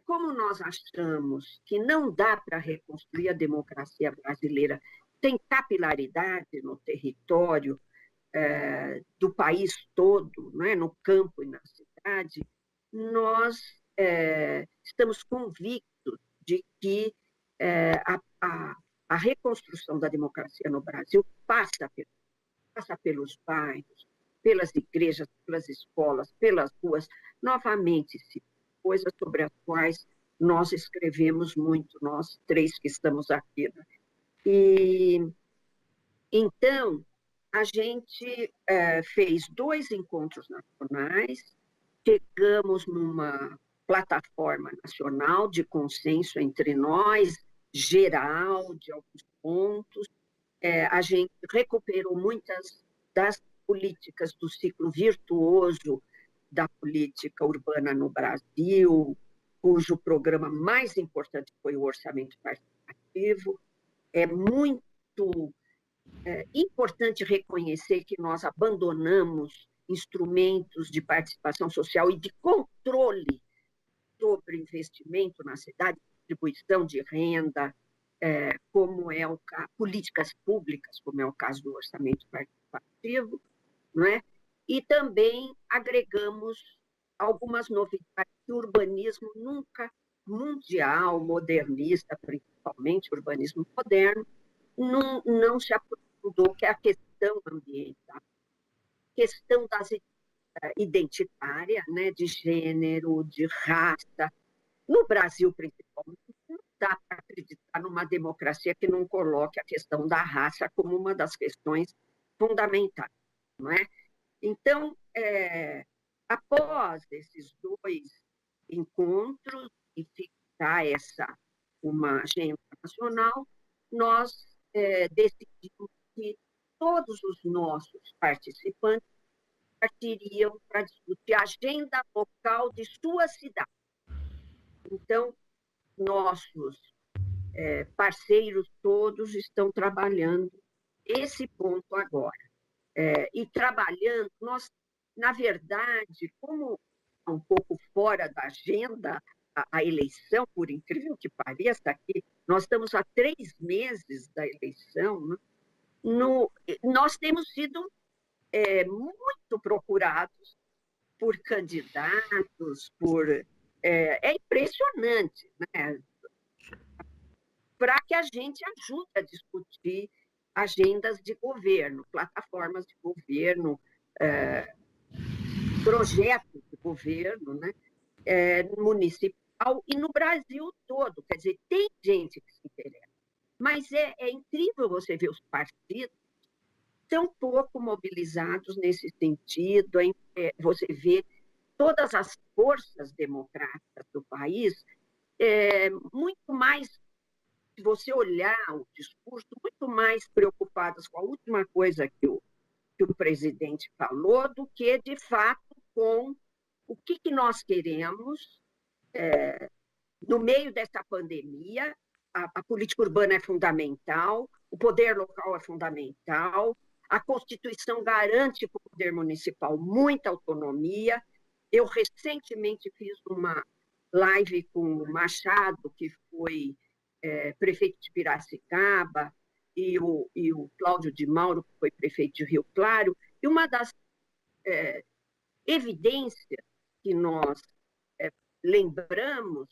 Como nós achamos que não dá para reconstruir a democracia brasileira sem capilaridade no território do país todo, né, no campo e na cidade, nós estamos convictos de que a reconstrução da democracia no Brasil passa pelos bairros, pelas igrejas, pelas escolas, pelas ruas, novamente, coisas sobre as quais nós escrevemos muito, nós 3 que estamos aqui. Né? E então, a gente fez 2 encontros nacionais, chegamos numa plataforma nacional de consenso entre nós, geral, de alguns pontos. A gente recuperou muitas das políticas do ciclo virtuoso da política urbana no Brasil, cujo programa mais importante foi o orçamento participativo. É muito importante reconhecer que nós abandonamos instrumentos de participação social e de controle sobre investimento na cidade, distribuição de renda, como é o caso, políticas públicas, como é o caso do orçamento participativo, não é? E também agregamos algumas novidades do urbanismo nunca mundial, modernista, principalmente urbanismo moderno, não se aprofundou, que é a questão ambiental, questão das identitária, né, de gênero, de raça. No Brasil, principalmente, não dá para acreditar numa democracia que não coloque a questão da raça como uma das questões fundamentais, não é? Então, após esses 2 encontros e fixar uma agenda nacional, nós decidimos que todos os nossos participantes partiriam para discutir a agenda local de sua cidade. Então, nossos parceiros todos estão trabalhando esse ponto agora. E trabalhando, nós, na verdade, como um pouco fora da agenda, a eleição, por incrível que pareça, aqui, nós estamos há 3 meses da eleição, né? Nós temos sido muito procurados por candidatos, é impressionante, né? Para que a gente ajude a discutir agendas de governo, plataformas de governo, projetos de governo, né? Municipal e no Brasil todo. Quer dizer, tem gente que se interessa. Mas é incrível você ver os partidos tão pouco mobilizados nesse sentido. Você vê todas as forças democráticas do país muito mais, se você olhar o discurso, muito mais preocupadas com a última coisa que o presidente falou do que, de fato, com o que nós queremos no meio dessa pandemia. A política urbana é fundamental, o poder local é fundamental, a Constituição garante para o poder municipal muita autonomia. Eu recentemente fiz uma live com o Machado, que foi prefeito de Piracicaba, e o Cláudio de Mauro, que foi prefeito de Rio Claro, e uma das evidências que nós lembramos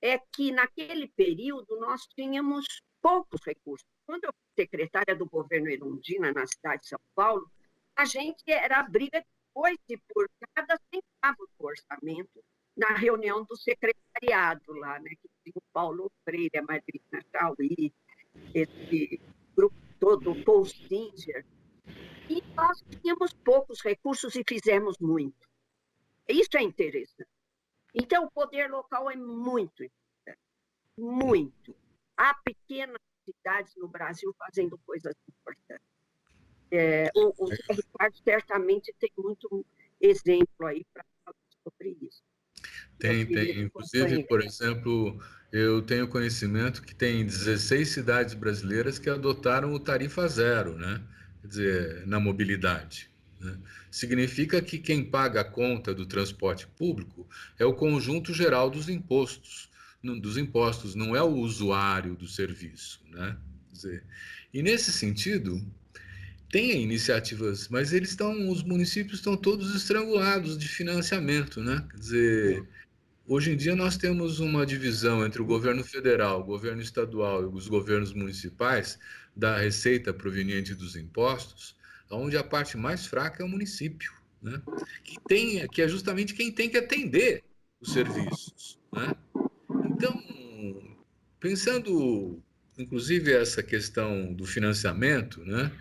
é que, naquele período, nós tínhamos poucos recursos. Quando eu fui secretária do governo Erundina, na cidade de São Paulo, a gente era a briga de foice por cada centavo do orçamento na reunião do secretariado lá, né, que tinha o Paulo Freire, a Madrina Chauí, esse grupo todo, o Paul Singer. E nós tínhamos poucos recursos e fizemos muito. Isso é interessante. Então, o poder local é muito importante, muito. Há pequenas cidades no Brasil fazendo coisas importantes. O Ricardo certamente tem muito exemplo aí para falar sobre isso. Tem. Inclusive, por exemplo, eu tenho conhecimento que tem 16 cidades brasileiras que adotaram o tarifa zero, né? Quer dizer, na mobilidade. Né? Significa que quem paga a conta do transporte público é o conjunto geral dos impostos, não é o usuário do serviço, né? Quer dizer, e nesse sentido, tem iniciativas, mas os municípios estão todos estrangulados de financiamento, né? Quer dizer, hoje em dia nós temos uma divisão entre o governo federal, o governo estadual e os governos municipais da receita proveniente dos impostos, onde a parte mais fraca é o município, né? Que é justamente quem tem que atender os serviços, né? Então, pensando, inclusive, essa questão do financiamento, né?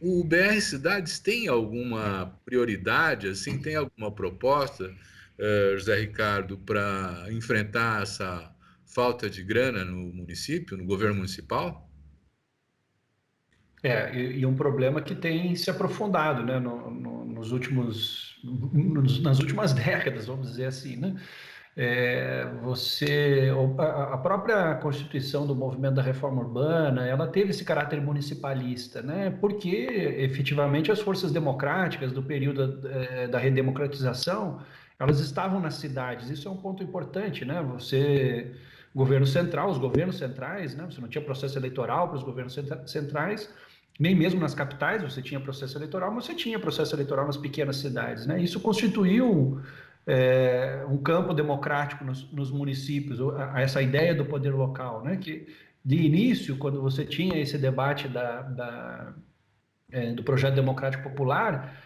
O BR Cidades tem alguma prioridade, assim, tem alguma proposta, José Ricardo, para enfrentar essa falta de grana no município, no governo municipal? E um problema que tem se aprofundado, né, nas últimas décadas, vamos dizer assim, né? A própria constituição do movimento da reforma urbana, ela teve esse caráter municipalista, né? Porque efetivamente as forças democráticas do período da redemocratização, elas estavam nas cidades. Isso é um ponto importante, né? Governo central, os governos centrais, né? Você não tinha processo eleitoral para os governos centrais, nem mesmo nas capitais você tinha processo eleitoral, mas você tinha processo eleitoral nas pequenas cidades, né? Isso constituiu um campo democrático nos municípios, essa ideia do poder local, né? Que de início, quando você tinha esse debate do projeto democrático popular,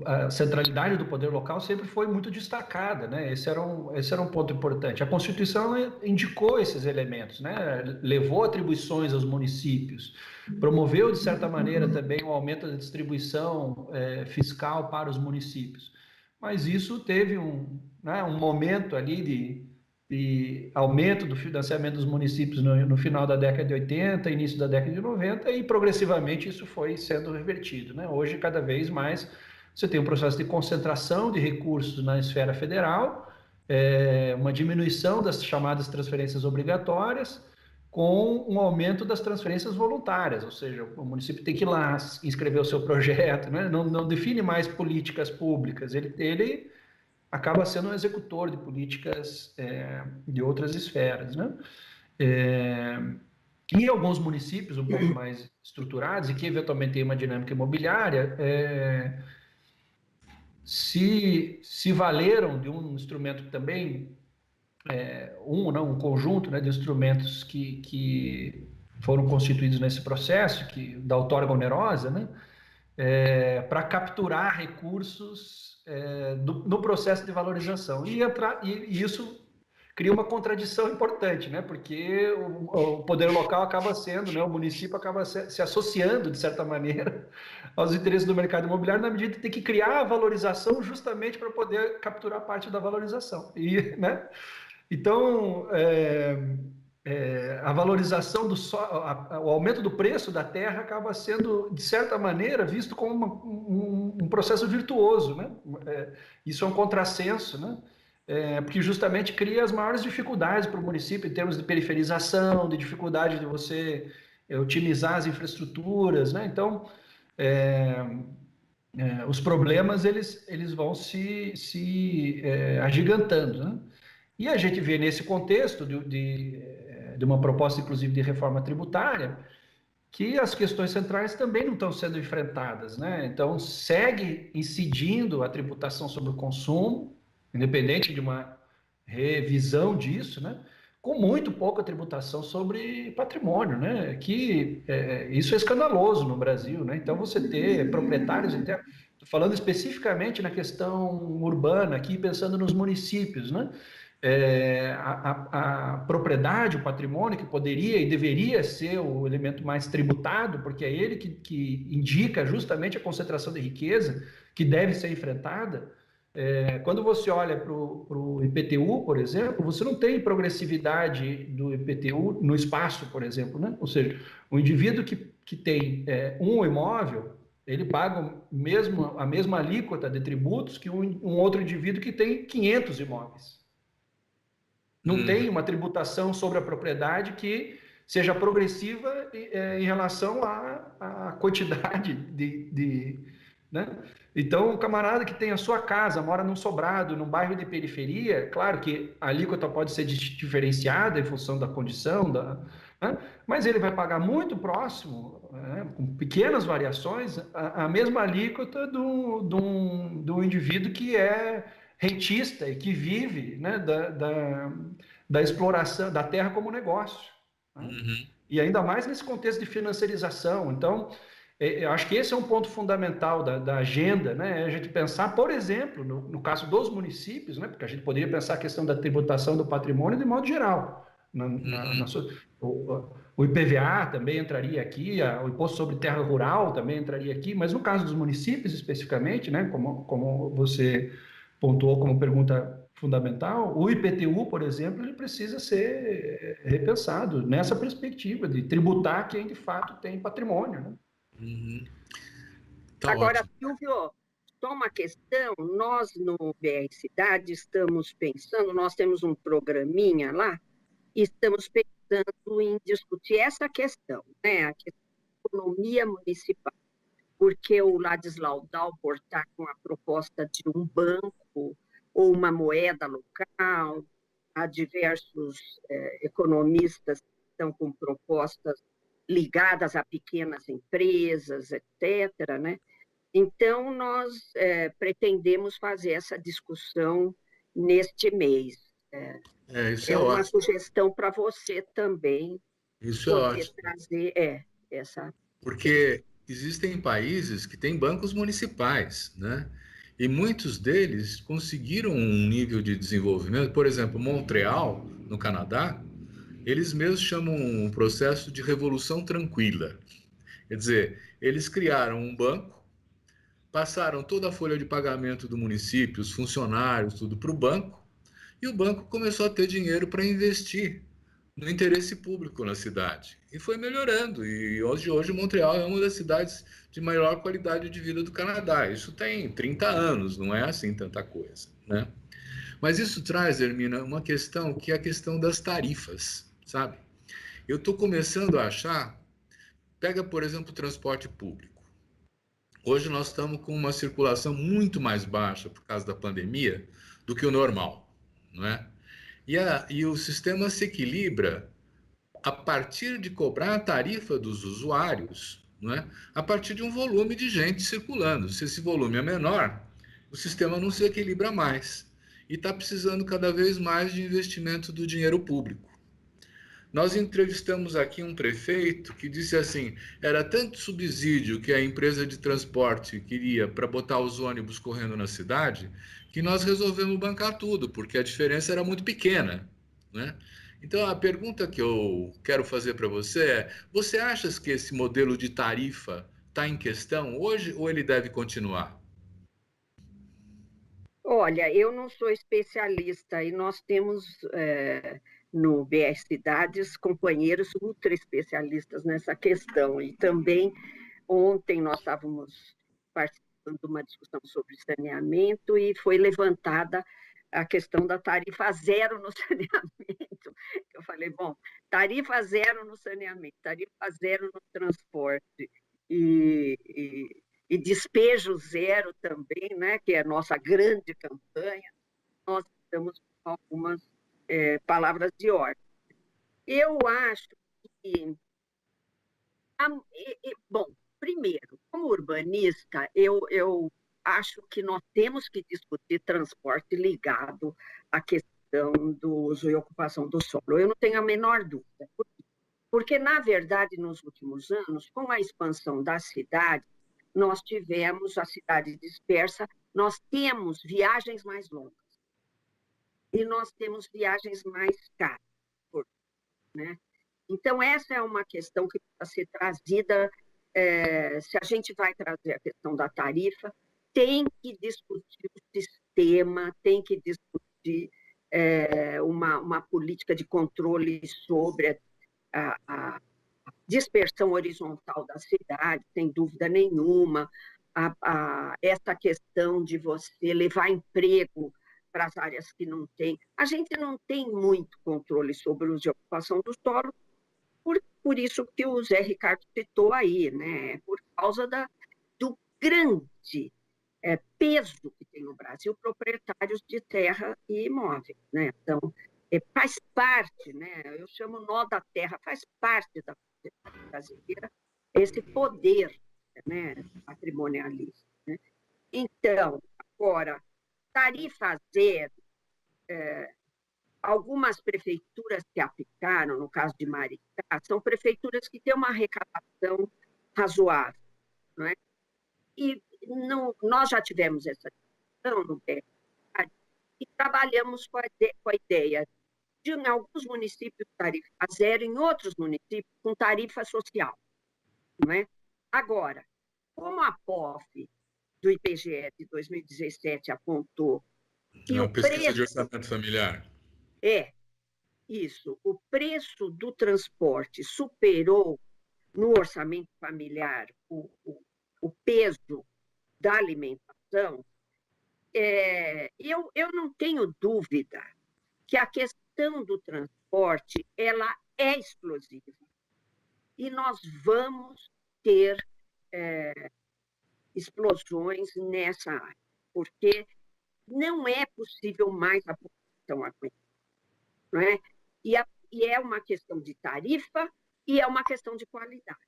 a centralidade do poder local sempre foi muito destacada, né? Esse era um ponto importante. A Constituição indicou esses elementos, né? Levou atribuições aos municípios, promoveu, de certa maneira, também o aumento da distribuição fiscal para os municípios. Mas isso teve um momento ali de aumento do financiamento dos municípios no final da década de 80, início da década de 90, e progressivamente isso foi sendo revertido, né? Hoje, cada vez mais, você tem um processo de concentração de recursos na esfera federal, uma diminuição das chamadas transferências obrigatórias, com um aumento das transferências voluntárias, ou seja, o município tem que ir lá inscrever o seu projeto, né? Não define mais políticas públicas, ele acaba sendo um executor de políticas de outras esferas, né? Em alguns municípios um pouco mais estruturados e que eventualmente têm uma dinâmica imobiliária, se valeram de um instrumento também, um conjunto, né, de instrumentos que foram constituídos nesse processo, da outorga onerosa, né, para capturar recursos no processo de valorização. E isso cria uma contradição importante, né, porque o poder local acaba sendo, né, o município acaba se associando, de certa maneira, aos interesses do mercado imobiliário, na medida que tem que criar a valorização justamente para poder capturar parte da valorização. Né? Então, a valorização o aumento do preço da terra acaba sendo, de certa maneira, visto como um processo virtuoso, né? Isso é um contrassenso, né? Porque justamente cria as maiores dificuldades para o município em termos de periferização, de dificuldade de você otimizar as infraestruturas, né? Então, os problemas eles vão se agigantando, né? E a gente vê nesse contexto de uma proposta, inclusive, de reforma tributária, que as questões centrais também não estão sendo enfrentadas, né? Então, segue incidindo a tributação sobre o consumo, independente de uma revisão disso, né? Com muito pouca tributação sobre patrimônio, né? Isso é escandaloso no Brasil, né? Então, você ter proprietários internos, falando especificamente na questão urbana, aqui pensando nos municípios, né? A propriedade, o patrimônio, que poderia e deveria ser o elemento mais tributado, porque é ele que indica justamente a concentração de riqueza que deve ser enfrentada. Quando você olha para o IPTU, por exemplo, você não tem progressividade do IPTU no espaço, por exemplo, né? Ou seja, o indivíduo que tem um imóvel, ele paga a mesma alíquota de tributos que um outro indivíduo que tem 500 imóveis. Não tem uma tributação sobre a propriedade que seja progressiva em relação à quantidade né? Então, o camarada que tem a sua casa, mora num sobrado, num bairro de periferia, claro que a alíquota pode ser diferenciada em função da condição, né? Mas ele vai pagar muito próximo, né, com pequenas variações, a mesma alíquota do indivíduo que é rentista e que vive, né, da exploração da terra como negócio, né? E ainda mais nesse contexto de financiarização. Então, eu acho que esse é um ponto fundamental da agenda, né? A gente pensar, por exemplo, no caso dos municípios, né? Porque a gente poderia pensar a questão da tributação do patrimônio de modo geral. O IPVA também entraria aqui, o Imposto sobre Terra Rural também entraria aqui, mas no caso dos municípios especificamente, né? Como você pontuou como pergunta fundamental, o IPTU, por exemplo, ele precisa ser repensado nessa perspectiva de tributar quem de fato tem patrimônio, né? Uhum. Tá Agora, ótimo. Silvio, só uma questão, nós no BR Cidade estamos pensando, nós temos um programinha lá, e estamos pensando em discutir essa questão, né? A questão da economia municipal, porque o Ladislau Dalport está com a proposta de um banco ou uma moeda local, há diversos economistas que estão com propostas ligadas a pequenas empresas, etc., né? Então, nós pretendemos fazer essa discussão neste mês. Isso é É uma ótimo. sugestão para você também Isso é poder ótimo. trazer essa questão. Porque existem países que têm bancos municipais, né? E muitos deles conseguiram um nível de desenvolvimento. Por exemplo, Montreal, no Canadá, eles mesmos chamam um processo de revolução tranquila. Quer dizer, eles criaram um banco, passaram toda a folha de pagamento do município, os funcionários, tudo para o banco, e o banco começou a ter dinheiro para investir no interesse público na cidade. E foi melhorando. E hoje Montreal é uma das cidades de maior qualidade de vida do Canadá. Isso tem 30 anos, não é assim tanta coisa, né? Mas isso traz, Hermina, uma questão que é a questão das tarifas, sabe? Eu estou começando a achar, pega, por exemplo, o transporte público. Hoje nós estamos com uma circulação muito mais baixa por causa da pandemia do que o normal, não é? E o sistema se equilibra a partir de cobrar a tarifa dos usuários, não é? A partir de um volume de gente circulando. Se esse volume é menor, o sistema não se equilibra mais. E está precisando cada vez mais de investimento do dinheiro público. Nós entrevistamos aqui um prefeito que disse assim: era tanto subsídio que a empresa de transporte queria para botar os ônibus correndo na cidade, que nós resolvemos bancar tudo, porque a diferença era muito pequena, né? Então a pergunta que eu quero fazer para você é: você acha que esse modelo de tarifa está em questão hoje ou ele deve continuar? Olha, eu não sou especialista e nós temos no BR Cidades companheiros ultra especialistas nessa questão. E também ontem nós estávamos participando de uma discussão sobre saneamento e foi levantada a questão da tarifa zero no saneamento. Eu falei, bom, tarifa zero no saneamento, tarifa zero no transporte e despejo zero também, né, que é a nossa grande campanha, nós estamos com algumas palavras de ordem. Eu acho que, bom, primeiro, como urbanista, eu acho que nós temos que discutir transporte ligado à questão do uso e ocupação do solo. Eu não tenho a menor dúvida. Porque, na verdade, nos últimos anos, com a expansão da cidade, nós tivemos a cidade dispersa, nós temos viagens mais longas e nós temos viagens mais caras, né? Então, essa é uma questão que precisa ser trazida. Se a gente vai trazer a questão da tarifa, tem que discutir o sistema, tem que discutir uma política de controle sobre a dispersão horizontal da cidade, sem dúvida nenhuma, essa questão de você levar emprego para as áreas que não tem. A gente não tem muito controle sobre o uso e ocupação do solo, por isso que o Zé Ricardo citou aí, né? Por causa do grande peso que tem no Brasil proprietários de terra e imóveis, né? Então, faz parte, né? Eu chamo nó da terra, faz parte da sociedade brasileira esse poder, né, patrimonialista, né? Então, agora, tarifa zero, algumas prefeituras que aplicaram, no caso de Maricá, são prefeituras que têm uma arrecadação razoável, não é? E nós já tivemos essa discussão no BR e trabalhamos com a ideia de, em alguns municípios, tarifa zero, em outros municípios, com tarifa social. Não é? Agora, como a POF do IBGE de 2017 apontou que A o pesquisa de preço orçamento familiar. o preço do transporte superou no orçamento familiar o peso da alimentação, eu não tenho dúvida que a questão do transporte ela é explosiva. E nós vamos ter explosões nessa área, porque não é possível mais a população aguentar. Não é? E é uma questão de tarifa e é uma questão de qualidade.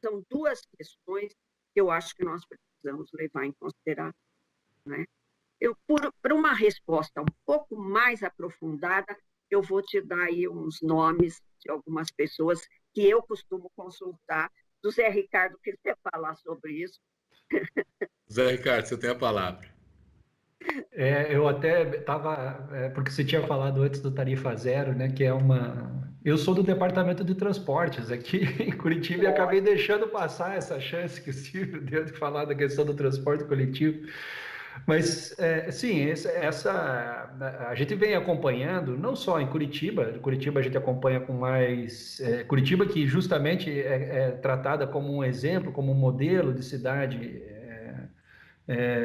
São duas questões que eu acho que nós precisamos levar em consideração. Né? Por uma resposta um pouco mais aprofundada, eu vou te dar aí uns nomes de algumas pessoas que eu costumo consultar. Do Zé Ricardo, que você falar sobre isso. Zé Ricardo, você tem a palavra. Eu até estava, porque você tinha falado antes do Tarifa Zero, né, que é uma... Eu sou do departamento de transportes aqui em Curitiba e acabei deixando passar essa chance que o Silvio deu de falar da questão do transporte coletivo. Mas, sim, a gente vem acompanhando, não só em Curitiba a gente acompanha com mais... Curitiba que justamente é tratada como um exemplo, como um modelo de cidade...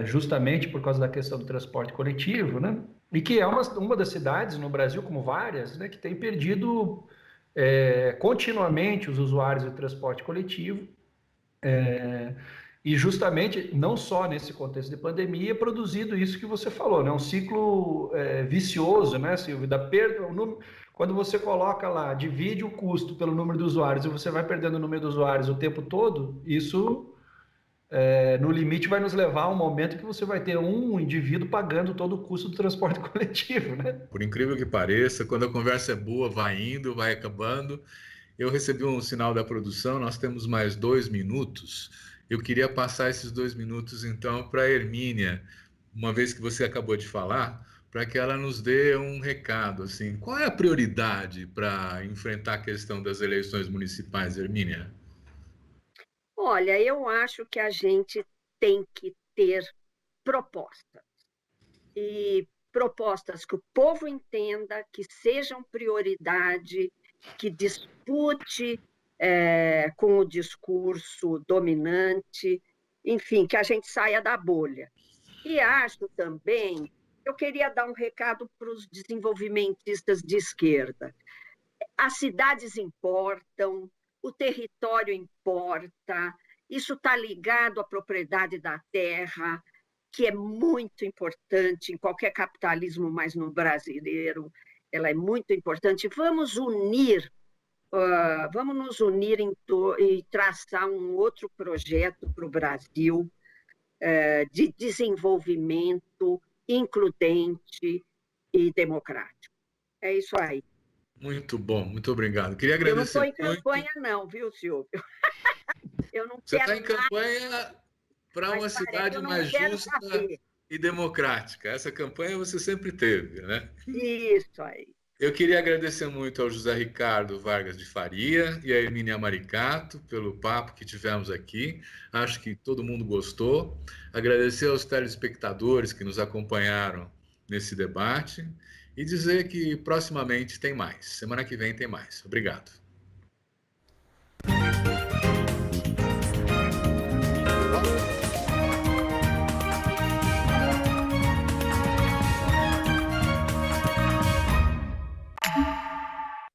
justamente por causa da questão do transporte coletivo, né? E que é uma das cidades no Brasil, como várias, né, que tem perdido continuamente os usuários do transporte coletivo, e justamente, não só nesse contexto de pandemia, produzido isso que você falou, né? Um ciclo vicioso, né, Silvio? Da perda, quando você coloca lá, divide o custo pelo número de usuários e você vai perdendo o número de usuários o tempo todo, isso... no limite vai nos levar a um momento que você vai ter um indivíduo pagando todo o custo do transporte coletivo, né? Por incrível que pareça, quando a conversa é boa, vai indo, vai acabando. Eu recebi um sinal da produção, nós temos mais 2 minutos. Eu queria passar esses 2 minutos, então, para a Hermínia, uma vez que você acabou de falar, para que ela nos dê um recado. Assim, qual é a prioridade para enfrentar a questão das eleições municipais, Hermínia? Olha, eu acho que a gente tem que ter propostas. E propostas que o povo entenda, que sejam prioridade, que dispute com o discurso dominante, enfim, que a gente saia da bolha. E acho também, eu queria dar um recado para os desenvolvimentistas de esquerda. As cidades importam, o território importa, isso está ligado à propriedade da terra, que é muito importante em qualquer capitalismo, mas no brasileiro ela é muito importante. Vamos nos unir e traçar um outro projeto para o Brasil de desenvolvimento includente e democrático. É isso aí. Muito bom, muito obrigado. Queria Eu não estou agradecer em campanha, não, viu, Silvio? Eu não Você quero está em campanha para uma cidade mais justa e democrática. Essa campanha você sempre teve, né? Isso aí. Eu queria agradecer muito ao José Ricardo Vargas de Faria e à Hermínia Maricato pelo papo que tivemos aqui. Acho que todo mundo gostou. Agradecer aos telespectadores que nos acompanharam nesse debate e dizer que proximamente tem mais. Semana que vem tem mais. Obrigado.